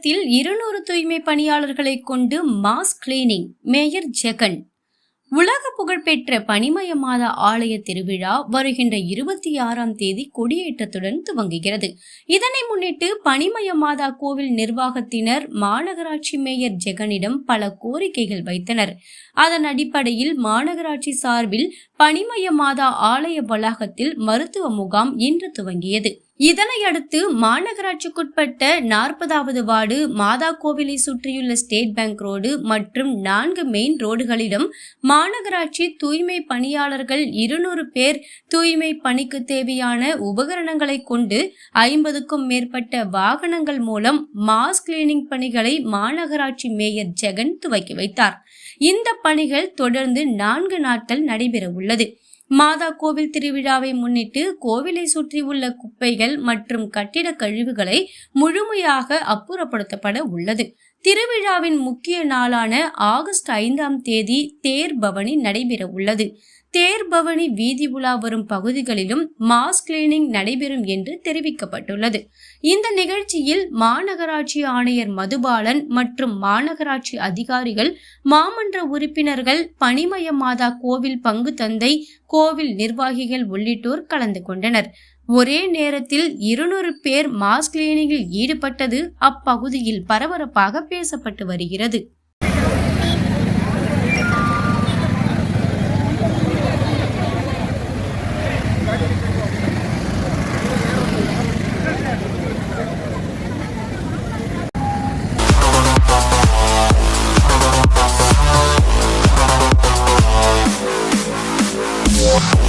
மாவட்டத்தில் 200 தூய்மை பணியாளர்களை கொண்டு மாஸ் கிளீனிங். மேயர் ஜெகன். உலக புகழ்பெற்ற பனிமயமாத ஆலய திருவிழா வருகின்ற 26ஆம் தேதி கொடியேற்றத்துடன் துவங்குகிறது. இதனை முன்னிட்டு பனிமயமாதா கோவில் நிர்வாகத்தினர் மாநகராட்சி மேயர் ஜெகனிடம் பல கோரிக்கைகள் வைத்தனர். அதன் அடிப்படையில் மாநகராட்சி சார்பில் பனிமயமாதா ஆலய வளாகத்தில் மருத்துவ முகாம் இன்று துவங்கியது. இதனையடுத்து மாநகராட்சிக்குட்பட்ட 40வது வார்டு மாதா கோவிலை சுற்றியுள்ள ஸ்டேட் பேங்க் ரோடு மற்றும் 4 மெயின் ரோடுகளிலும் மாநகராட்சி தூய்மை பணியாளர்கள் 200 பேர் தூய்மை பணிக்கு தேவையான உபகரணங்களை கொண்டு 50க்கும் மேற்பட்ட வாகனங்கள் மூலம் மாஸ் கிளீனிங் பணிகளை மாநகராட்சி மேயர் ஜெகன் துவக்கி வைத்தார். இந்த பணிகள் தொடர்ந்து 4 நாட்கள் நடைபெற உள்ளது. மாதா கோவில் திருவிழாவை முன்னிட்டு கோவிலை சுற்றி உள்ள குப்பைகள் மற்றும் கட்டிட கழிவுகளை முழுமையாக அப்புறப்படுத்தப்பட உள்ளது. திருவிழாவின் முக்கிய நாளான ஆகஸ்ட் 5ஆம் தேதி தேர் பவனி நடைபெற உள்ளது. தேர் பவனி வீதி உலா வரும் பகுதிகளிலும் மாஸ் கிளீனிங் நடைபெறும் என்று தெரிவிக்கப்பட்டுள்ளது. இந்த நிகழ்ச்சியில் மாநகராட்சி ஆணையர் மதுபாலன் மற்றும் மாநகராட்சி அதிகாரிகள், மாமன்ற உறுப்பினர்கள், பனிமயமாதா கோவில் பங்கு தந்தை, கோவில் நிர்வாகிகள் உள்ளிட்டோர் கலந்து கொண்டனர். ஒரே நேரத்தில் 200 பேர் மாஸ் கிளீனிங்கில் ஈடுபட்டது அப்பகுதியில் பரபரப்பாக பேசப்பட்டு வருகிறது. Yeah.